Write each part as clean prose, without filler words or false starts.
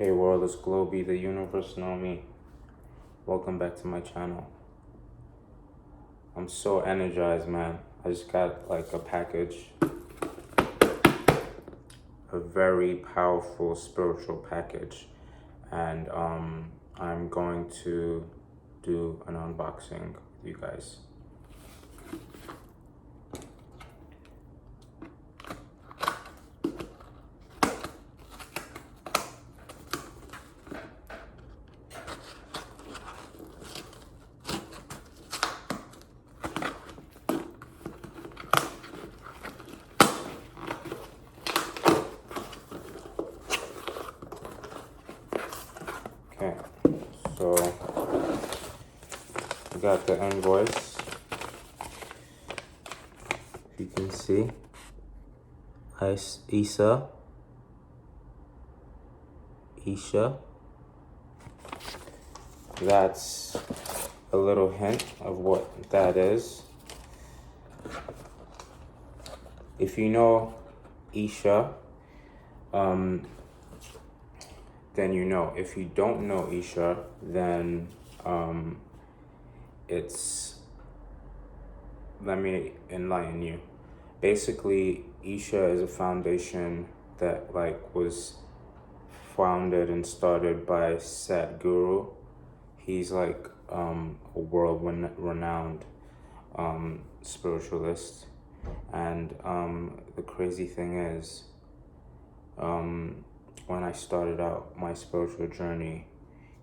Hey world, it's Globy, the universe know me. Welcome back to my channel. I'm so energized, man. I just got like a package. A very powerful spiritual package. And I'm going to do an unboxing with you guys. Okay, so we got the invoice. If you can see, Isha. That's a little hint of what that is. If you know Isha, then you know. If you don't know Isha, then let me enlighten you. Basically, Isha is a foundation that was founded and started by Sadhguru. He's like a world renowned spiritualist. And the crazy thing is, when I started out my spiritual journey,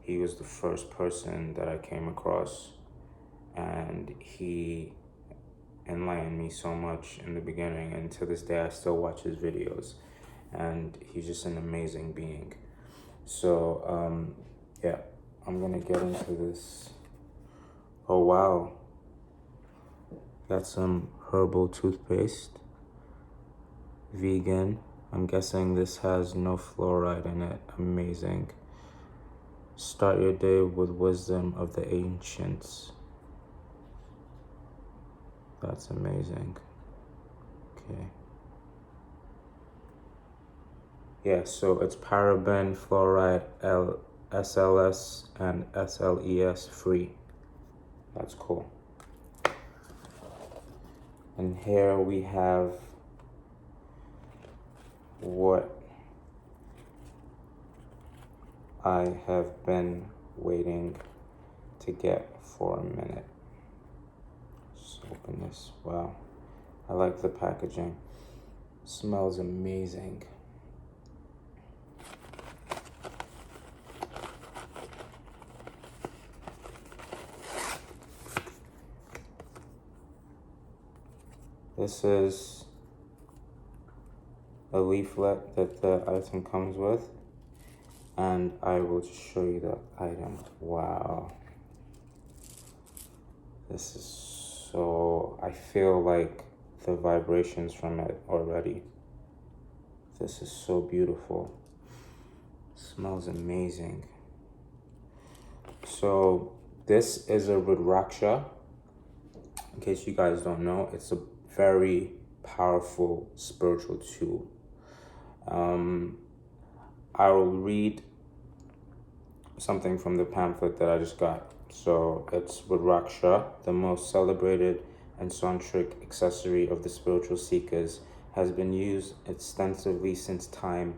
he was the first person that I came across, and he enlightened me so much in the beginning, and to this day I still watch his videos, and he's just an amazing being. So yeah, I'm gonna get into this. Oh wow, got some herbal toothpaste, vegan. I'm guessing this has no fluoride in it. Amazing. Start your day with wisdom of the ancients. That's amazing. Okay. Yeah, so it's paraben, fluoride, SLS, and SLES free. That's cool. And here we have what I have been waiting to get for a minute. Just open this. Wow, I like the packaging. Smells amazing. This is a leaflet that the item comes with, and I will just show you the item. Wow. This is so, I feel like the vibrations from it already. This is so beautiful. It smells amazing. So this is a Rudraksha. In case you guys don't know, it's a very powerful spiritual tool. I will read something from the pamphlet that I just got. So it's Rudraksha, the most celebrated and tantric accessory of the spiritual seekers, has been used extensively since time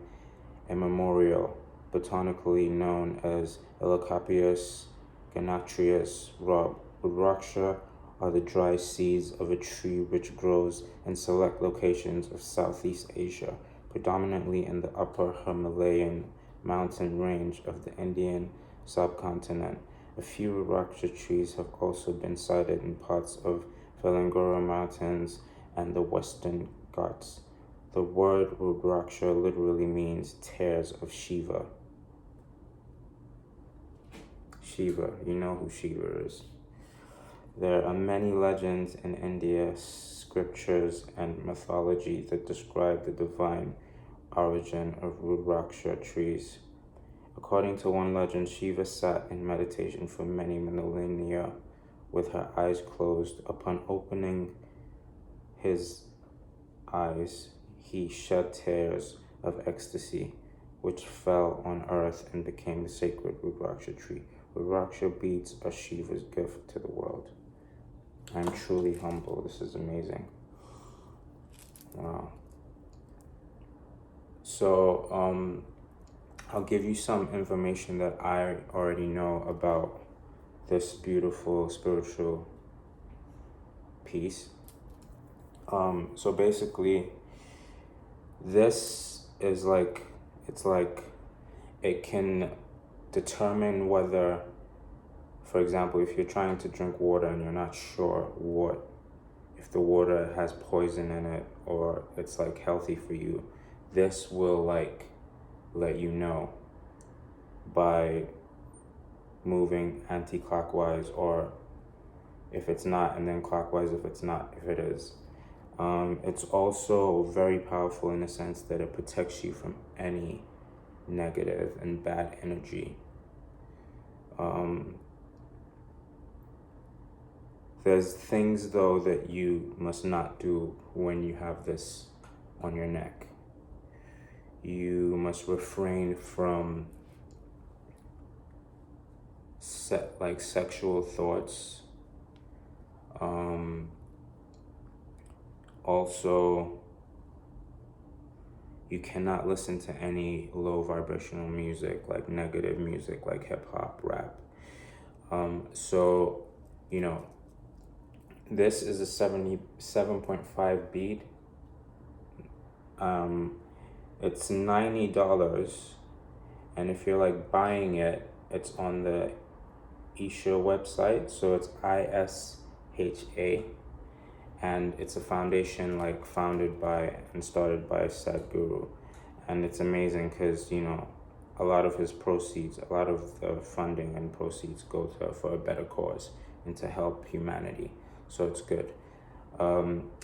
immemorial, botanically known as Elacopius ganatrius Rob. Rudraksha are the dry seeds of a tree which grows in select locations of Southeast Asia, predominantly in the upper Himalayan mountain range of the Indian subcontinent. A few Rudraksha trees have also been sighted in parts of Velangara Mountains and the Western Ghats. The word Rudraksha literally means tears of Shiva. Shiva, you know who Shiva is. There are many legends in India, scriptures, and mythology that describe the divine origin of Rudraksha trees. According to one legend, Shiva sat in meditation for many millennia with her eyes closed. Upon opening his eyes, he shed tears of ecstasy. which fell on earth and became the sacred Rudraksha tree. Rudraksha beads are Shiva's gift to the world. I'm truly humble. This is amazing. Wow. So, I'll give you some information that I already know about this beautiful spiritual piece. So basically, this is like, it's like it can determine whether, for example, if you're trying to drink water and you're not sure if the water has poison in it or it's like healthy for you, this will like let you know by moving anti-clockwise, or if it's not, and then clockwise if it's not, if it is. It's also very powerful in the sense that it protects you from any negative and bad energy. There's things though that you must not do when you have this on your neck. You must refrain from sexual thoughts. Also, you cannot listen to any low vibrational music, like negative music, like hip hop, rap. So, you know, this is a 77.5 bead. It's $90, and if you're like buying it, it's on the Isha website. So it's ISHA, and it's a foundation like founded by and started by Sadhguru, and it's amazing because, you know, a lot of his proceeds, a lot of the funding and proceeds go to for a better cause and to help humanity. So it's good.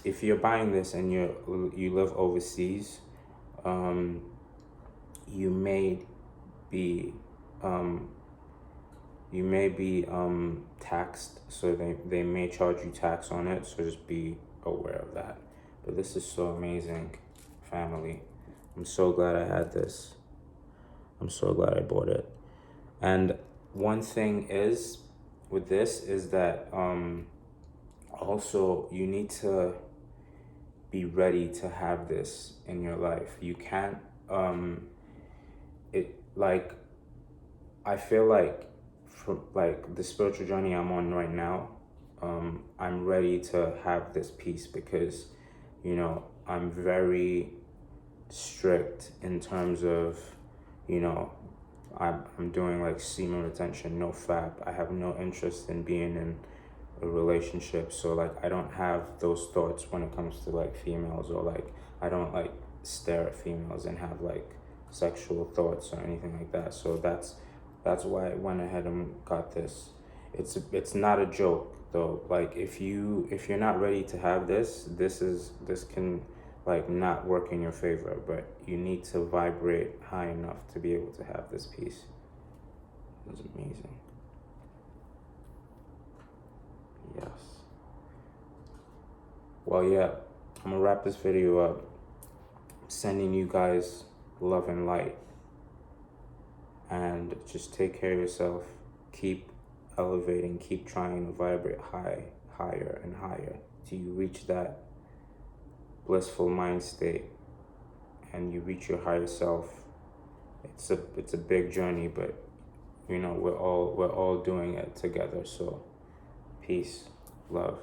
If you're buying this and you live overseas, you may be taxed, so they may charge you tax on it, so just be aware of that. But this is so amazing, family. I'm so glad I had this. I'm so glad I bought it. And one thing is with this is that also you need to be ready to have this in your life. You can't I feel like for like the spiritual journey I'm on right now, I'm ready to have this peace because, you know, I'm very strict in terms of, you know, I'm doing like semen retention, no fap. I have no interest in being in a relationship, so like I don't have those thoughts when it comes to like females, or like I don't like stare at females and have like sexual thoughts or anything like that. So that's why I went ahead and got this. It's not a joke though. Like if you're not ready to have this can like not work in your favor, but you need to vibrate high enough to be able to have this piece. It's amazing. Yes. Well, yeah, I'm gonna wrap this video up. Sending you guys love and light. And just take care of yourself. Keep elevating, keep trying to vibrate higher and higher till you reach that blissful mind state and you reach your higher self. It's a big journey, but you know, we're all doing it together. So peace, love.